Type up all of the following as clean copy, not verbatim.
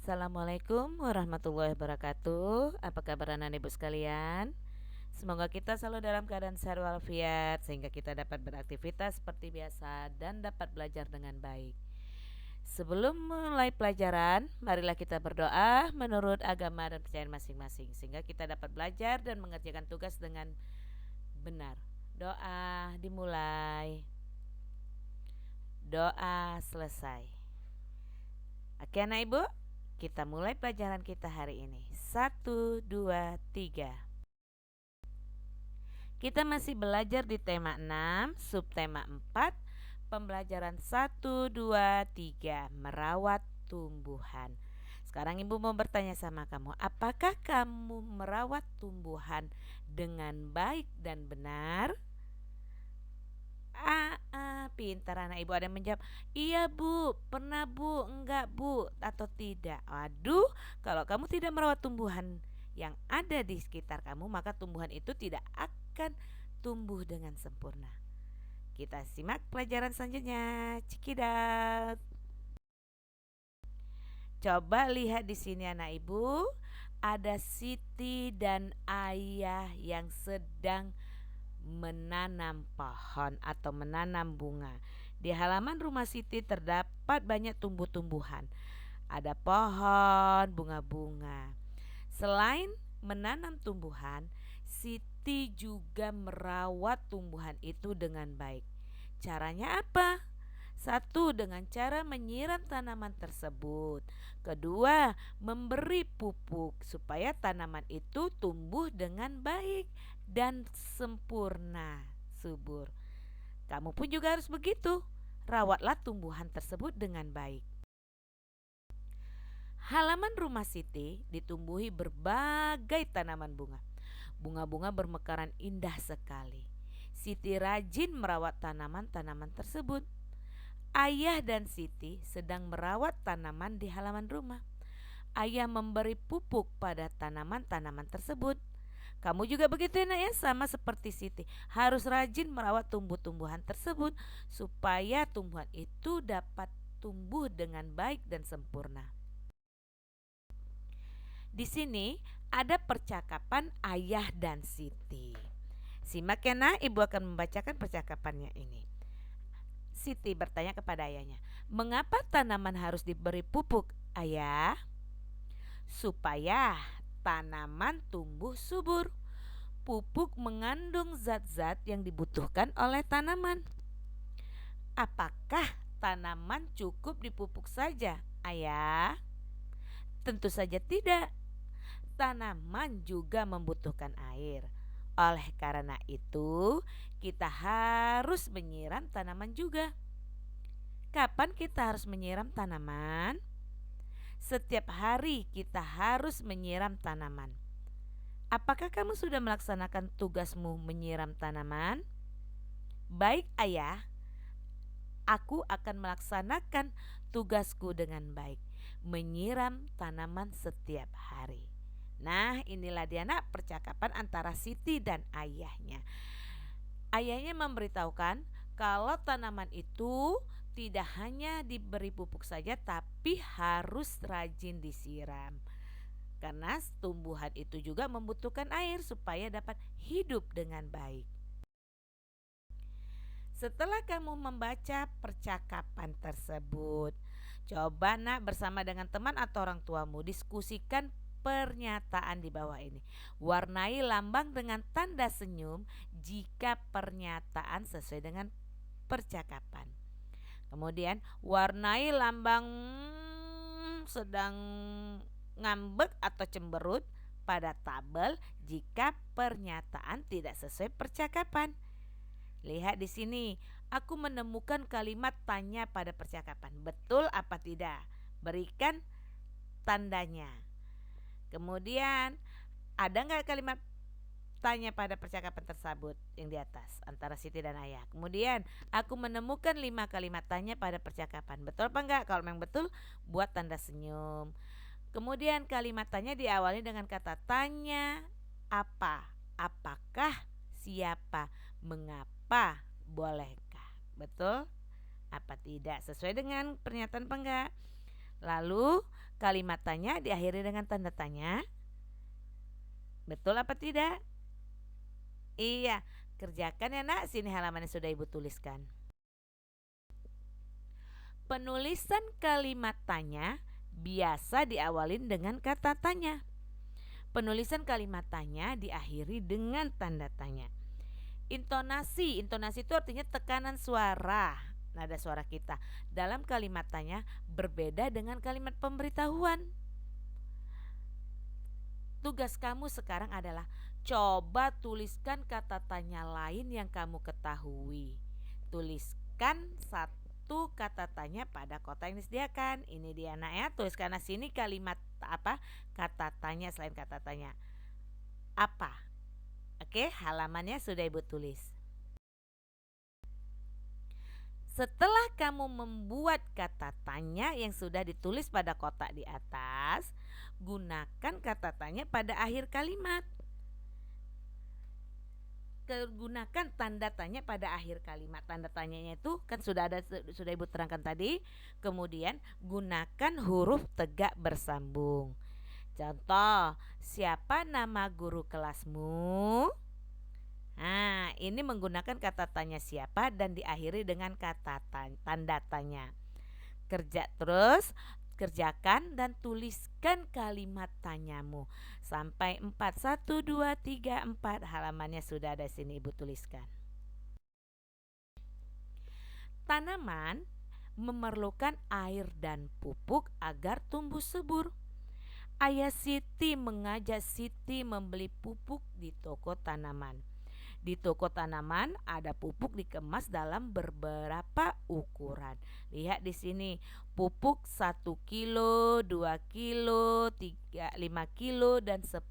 Assalamualaikum warahmatullahi wabarakatuh. Apa kabar anak ibu sekalian? Semoga kita selalu dalam keadaan sehat walafiat sehingga kita dapat beraktivitas seperti biasa dan dapat belajar dengan baik. Sebelum mulai pelajaran, marilah kita berdoa menurut agama dan percayaan masing-masing sehingga kita dapat belajar dan mengerjakan tugas dengan benar. Doa dimulai. Doa selesai. Oke anak ibu, kita mulai pelajaran kita hari ini. 1, 2, 3. Kita masih belajar di tema 6, subtema 4, pembelajaran 1, 2, 3, merawat tumbuhan. Sekarang ibu mau bertanya sama kamu, apakah kamu merawat tumbuhan dengan baik dan benar? Pintar anak ibu. Ada yang menjawab, iya bu, pernah bu, enggak bu, atau tidak. Aduh, kalau kamu tidak merawat tumbuhan yang ada di sekitar kamu, maka tumbuhan itu tidak akan tumbuh dengan sempurna. Kita simak pelajaran selanjutnya. Cikidot. Coba lihat di sini anak ibu, ada Siti dan Ayah yang sedang menanam pohon atau menanam bunga. Di halaman rumah Siti terdapat banyak tumbuh-tumbuhan. Ada pohon, bunga-bunga. Selain menanam tumbuhan, Siti juga merawat tumbuhan itu dengan baik. Caranya apa? Satu, dengan cara menyiram tanaman tersebut. Kedua, memberi pupuk supaya tanaman itu tumbuh dengan baik dan sempurna, subur. Kamu pun juga harus begitu. Rawatlah tumbuhan tersebut dengan baik. Halaman rumah Siti ditumbuhi berbagai tanaman bunga. Bunga-bunga bermekaran indah sekali. Siti rajin merawat tanaman-tanaman tersebut. Ayah dan Siti sedang merawat tanaman di halaman rumah. Ayah memberi pupuk pada tanaman-tanaman tersebut. Kamu juga begitu ya nak ya, sama seperti Siti. Harus rajin merawat tumbuh-tumbuhan tersebut supaya tumbuhan itu dapat tumbuh dengan baik dan sempurna. Di sini ada percakapan Ayah dan Siti. Simak ya nak, ibu akan membacakan percakapannya ini. Siti bertanya kepada ayahnya, mengapa tanaman harus diberi pupuk, ayah? Supaya tanaman tumbuh subur. Pupuk mengandung zat-zat yang dibutuhkan oleh tanaman. Apakah tanaman cukup dipupuk saja, ayah? Tentu saja tidak. Tanaman juga membutuhkan air. Oleh karena itu, kita harus menyiram tanaman juga. Kapan kita harus menyiram tanaman? Setiap hari kita harus menyiram tanaman. Apakah kamu sudah melaksanakan tugasmu menyiram tanaman? Baik ayah, aku akan melaksanakan tugasku dengan baik, menyiram tanaman setiap hari. Nah, inilah dia nak percakapan antara Siti dan ayahnya. Ayahnya memberitahukan kalau tanaman itu tidak hanya diberi pupuk saja tapi harus rajin disiram. Karena tumbuhan itu juga membutuhkan air supaya dapat hidup dengan baik. Setelah kamu membaca percakapan tersebut, coba nak bersama dengan teman atau orang tuamu diskusikan pernyataan di bawah ini. Warnai lambang dengan tanda senyum jika pernyataan sesuai dengan percakapan. Kemudian warnai lambang sedang ngambek atau cemberut pada tabel jika pernyataan tidak sesuai percakapan. Lihat di sini, aku menemukan kalimat tanya pada percakapan. Betul apa tidak? Berikan tandanya. Kemudian ada nggak kalimat tanya pada percakapan tersebut yang di atas antara Siti dan ayah. Kemudian aku menemukan 5 kalimat tanya pada percakapan. Betul apa enggak? Kalau memang betul, buat tanda senyum. Kemudian kalimat tanya diawali dengan kata tanya apa, apakah, siapa, mengapa, bolehkah. Betul apa tidak? Sesuai dengan pernyataan apa enggak? Lalu kalimat tanya diakhiri dengan tanda tanya. Betul apa tidak? Iya, kerjakan ya nak. Sini halamannya sudah ibu tuliskan. Penulisan kalimat tanya biasa diawalin dengan kata tanya. Penulisan kalimat tanya diakhiri dengan tanda tanya. Intonasi itu artinya tekanan suara, nada suara kita dalam kalimat tanya berbeda dengan kalimat pemberitahuan. Tugas kamu sekarang adalah coba tuliskan kata tanya lain yang kamu ketahui. Tuliskan satu kata tanya pada kotak yang disediakan. Ini dia nak ya, tuliskan sini kalimat apa? Kata tanya selain kata tanya. Apa? Oke, halamannya sudah ibu tulis. Setelah kamu membuat kata tanya yang sudah ditulis pada kotak di atas, gunakan kata tanya pada akhir kalimat. Gunakan tanda tanya pada akhir kalimat. Tanda tanyanya itu kan sudah ibu terangkan tadi. Kemudian gunakan huruf tegak bersambung. Contoh, siapa nama guru kelasmu? Nah, ini menggunakan kata tanya siapa dan diakhiri dengan kata tanda tanya. Kerjakan dan tuliskan kalimat tanyamu sampai 4. 1, 2, 3, 4. Halamannya sudah ada sini ibu tuliskan. Tanaman memerlukan air dan pupuk agar tumbuh subur. Ayah Siti mengajak Siti membeli pupuk di toko tanaman. Di toko tanaman ada pupuk dikemas dalam beberapa ukuran. Lihat di sini, pupuk 1 kilo, 2 kilo, 5 kilo dan 10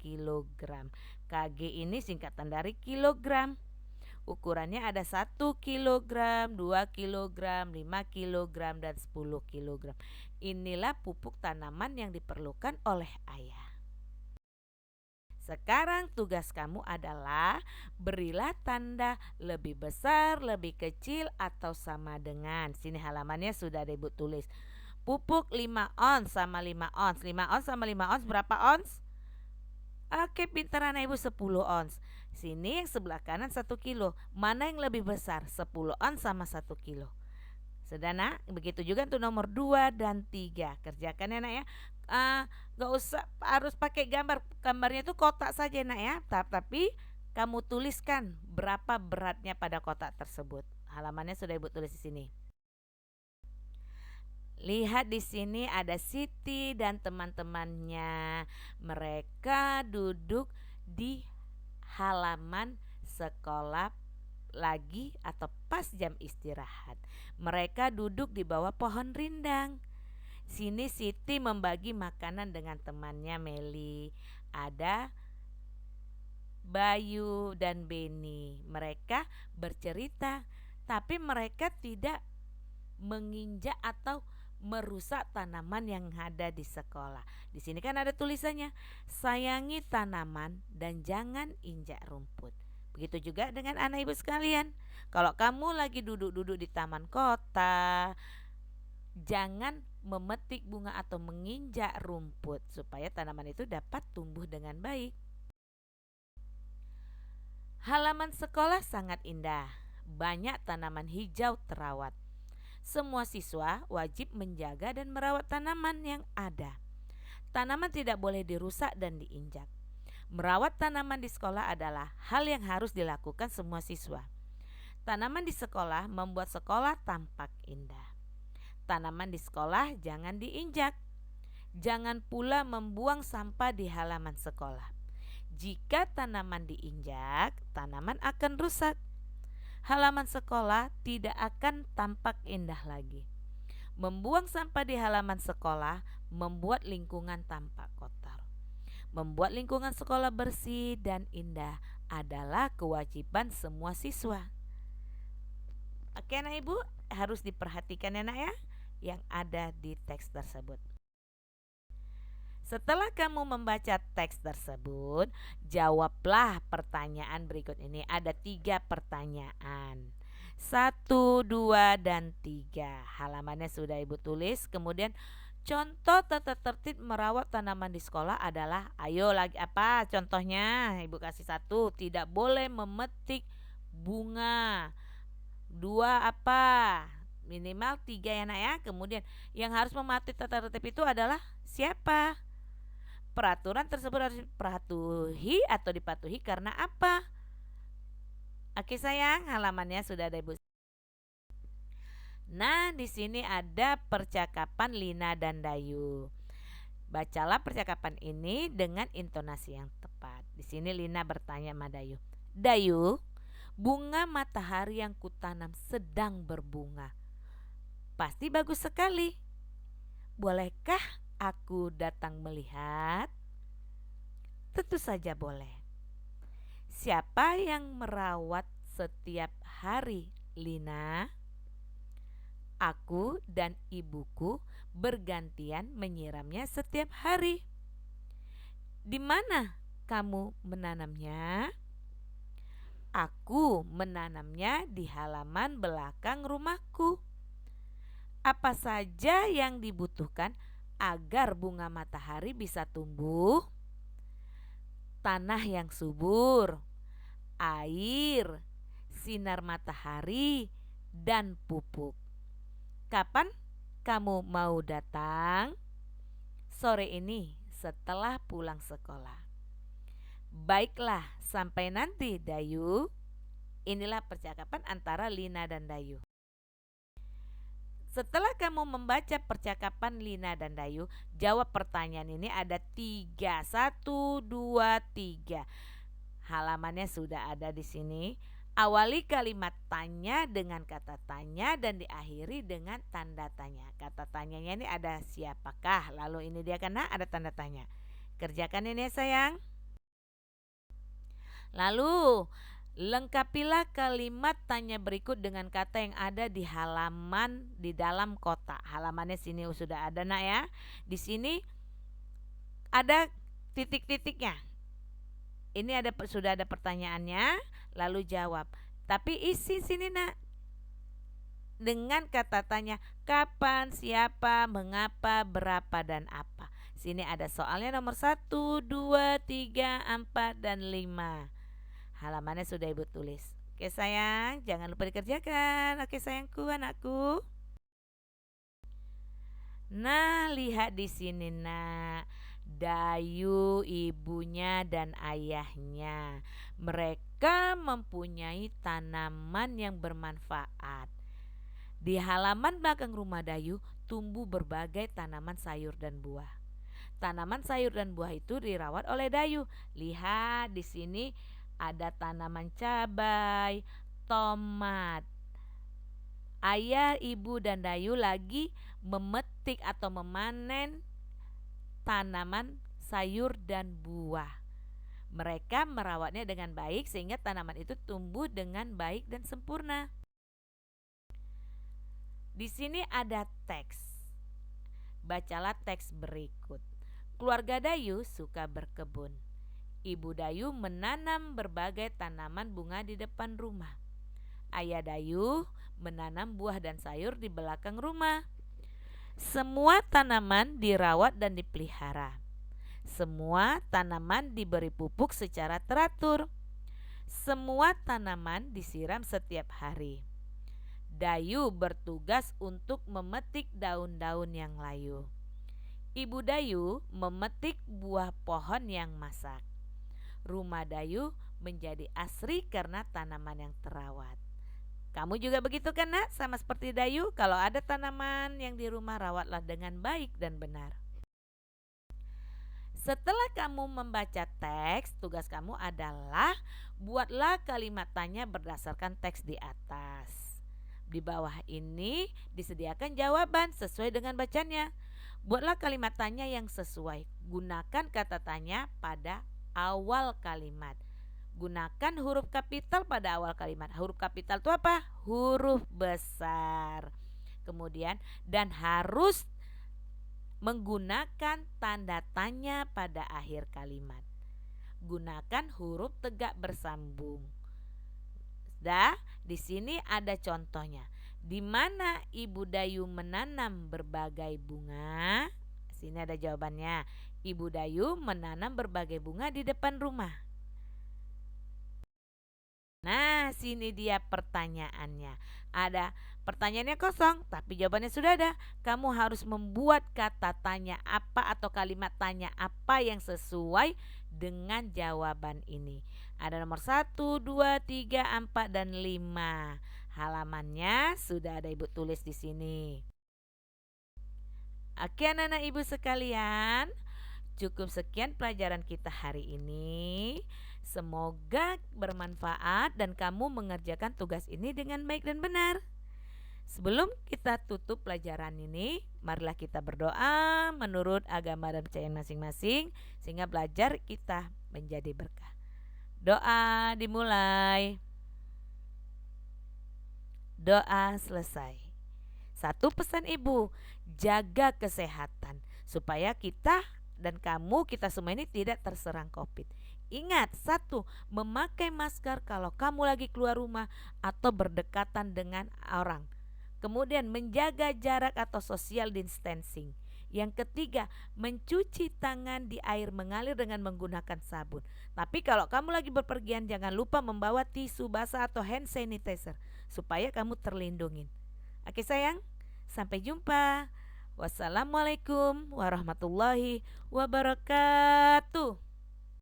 kilogram. KG ini singkatan dari kilogram. Ukurannya ada 1 kilogram, 2 kilogram, 5 kilogram dan 10 kilogram. Inilah pupuk tanaman yang diperlukan oleh ayah. Sekarang tugas kamu adalah berilah tanda lebih besar, lebih kecil atau sama dengan. Sini halamannya sudah ada ibu tulis. Pupuk 5 ons sama 5 ons. 5 ons sama 5 ons berapa ons? Oke, pintar anak ibu, 10 ons. Sini yang sebelah kanan 1 kilo. Mana yang lebih besar? 10 ons sama 1 kilo. Sudah nak, begitu juga untuk nomor 2 dan 3. Kerjakan ya nak ya. Gak usah harus pakai gambarnya itu kotak saja nak ya. Tapi kamu tuliskan berapa beratnya pada kotak tersebut. Halamannya sudah ibu tulis di sini. Lihat di sini ada Siti dan teman-temannya. Mereka duduk di halaman sekolah lagi atau pas jam istirahat. Mereka duduk di bawah pohon rindang. Sini Siti membagi makanan dengan temannya Meli. Ada Bayu dan Beni. Mereka bercerita, tapi mereka tidak menginjak atau merusak tanaman yang ada di sekolah. Di sini kan ada tulisannya, sayangi tanaman dan jangan injak rumput. Begitu juga dengan anak ibu sekalian. Kalau kamu lagi duduk-duduk di taman kota, jangan memetik bunga atau menginjak rumput supaya tanaman itu dapat tumbuh dengan baik. Halaman sekolah sangat indah. Banyak tanaman hijau terawat. Semua siswa wajib menjaga dan merawat tanaman yang ada. Tanaman tidak boleh dirusak dan diinjak. Merawat tanaman di sekolah adalah hal yang harus dilakukan semua siswa. Tanaman di sekolah membuat sekolah tampak indah. Tanaman di sekolah jangan diinjak. Jangan pula membuang sampah di halaman sekolah. Jika tanaman diinjak, tanaman akan rusak. Halaman sekolah tidak akan tampak indah lagi. Membuang sampah di halaman sekolah membuat lingkungan tampak kotor. Membuat lingkungan sekolah bersih dan indah adalah kewajiban semua siswa. Oke anak ibu, harus diperhatikan ya nak ya, yang ada di teks tersebut. Setelah kamu membaca teks tersebut, jawablah pertanyaan berikut ini. Ada 3 pertanyaan. 1, 2, dan 3. Halamannya sudah ibu tulis. Kemudian Contoh tata tertib merawat tanaman di sekolah adalah, ayo lagi apa contohnya? Ibu kasih satu, tidak boleh memetik bunga. Dua apa? Minimal tiga ya nak ya. Kemudian yang harus mematuhi tata tertib itu adalah siapa? Peraturan tersebut harus dipatuhi atau dipatuhi karena apa? Oke sayang, halamannya sudah ada ibu. Nah, di sini ada percakapan Lina dan Dayu. Bacalah percakapan ini dengan intonasi yang tepat. Di sini Lina bertanya sama Dayu. Dayu, bunga matahari yang kutanam sedang berbunga. Pasti bagus sekali. Bolehkah aku datang melihat? Tentu saja boleh. Siapa yang merawat setiap hari, Lina? Aku dan ibuku bergantian menyiramnya setiap hari. Di mana kamu menanamnya? Aku menanamnya di halaman belakang rumahku. Apa saja yang dibutuhkan agar bunga matahari bisa tumbuh? Tanah yang subur, air, sinar matahari, dan pupuk. Kapan kamu mau datang? Sore ini setelah pulang sekolah. Baiklah, sampai nanti Dayu. Inilah percakapan antara Lina dan Dayu. Setelah kamu membaca percakapan Lina dan Dayu, jawab pertanyaan ini ada 3. 1, 2, 3. Halamannya sudah ada di sini. Awali kalimat tanya dengan kata tanya dan diakhiri dengan tanda tanya. Kata tanyanya ini ada siapakah, lalu ini dia karena ada tanda tanya. Kerjakan ini ya sayang. Lalu lengkapilah kalimat tanya berikut dengan kata yang ada di halaman di dalam kotak. Halamannya sini sudah ada nak ya. Di sini ada titik-titiknya. Ini sudah ada pertanyaannya, lalu jawab. Tapi isi sini nak dengan kata tanya kapan, siapa, mengapa, berapa, dan apa. Sini ada soalnya nomor 1, 2, 3, 4, dan 5. Halamannya sudah ibu tulis. Oke sayang, jangan lupa dikerjakan. Oke sayangku, anakku. Nah, lihat di sini nak. Dayu, ibunya, dan ayahnya. Mereka mempunyai tanaman yang bermanfaat. Di halaman belakang rumah Dayu tumbuh berbagai tanaman sayur dan buah. Tanaman sayur dan buah itu dirawat oleh Dayu. Lihat di sini ada tanaman cabai, tomat. Ayah, ibu, dan Dayu lagi memetik atau memanen tanaman sayur dan buah. Mereka merawatnya dengan baik sehingga tanaman itu tumbuh dengan baik dan sempurna. Di sini ada teks. Bacalah teks berikut. Keluarga Dayu suka berkebun. Ibu Dayu menanam berbagai tanaman bunga di depan rumah. Ayah Dayu menanam buah dan sayur di belakang rumah. Semua tanaman dirawat dan dipelihara. Semua tanaman diberi pupuk secara teratur. Semua tanaman disiram setiap hari. Dayu bertugas untuk memetik daun-daun yang layu. Ibu Dayu memetik buah pohon yang masak. Rumah Dayu menjadi asri karena tanaman yang terawat. Kamu juga begitu kan nak? Sama seperti Dayu, kalau ada tanaman yang di rumah rawatlah dengan baik dan benar. Setelah kamu membaca teks, tugas kamu adalah buatlah kalimat tanya berdasarkan teks di atas. Di bawah ini disediakan jawaban sesuai dengan bacanya. Buatlah kalimat tanya yang sesuai. Gunakan kata tanya pada awal kalimat. Gunakan huruf kapital pada awal kalimat. Huruf kapital itu apa? Huruf besar. Kemudian dan harus menggunakan tanda tanya pada akhir kalimat. Gunakan huruf tegak bersambung. Dah, di sini ada contohnya. Di mana Ibu Dayu menanam berbagai bunga? Sini ada jawabannya. Ibu Dayu menanam berbagai bunga di depan rumah. Nah, sini dia pertanyaannya. Ada pertanyaannya kosong, tapi jawabannya sudah ada. Kamu harus membuat kata tanya apa atau kalimat tanya apa yang sesuai dengan jawaban ini. Ada nomor 1, 2, 3, 4, dan 5. Halamannya sudah ada Ibu tulis di sini. Oke anak-anak Ibu sekalian, cukup sekian pelajaran kita hari ini. Semoga bermanfaat dan kamu mengerjakan tugas ini dengan baik dan benar. Sebelum kita tutup pelajaran ini, marilah kita berdoa menurut agama dan kepercayaan masing-masing sehingga belajar kita menjadi berkah. Doa dimulai. Doa selesai. Satu pesan Ibu, jaga kesehatan supaya kita dan kamu, kita semua ini tidak terserang COVID. Ingat, satu, memakai masker kalau kamu lagi keluar rumah atau berdekatan dengan orang. Kemudian menjaga jarak atau social distancing. Yang ketiga, mencuci tangan di air mengalir dengan menggunakan sabun. Tapi kalau kamu lagi berpergian, jangan lupa membawa tisu basah atau hand sanitizer supaya kamu terlindungi. Oke sayang, sampai jumpa. Wassalamualaikum warahmatullahi wabarakatuh.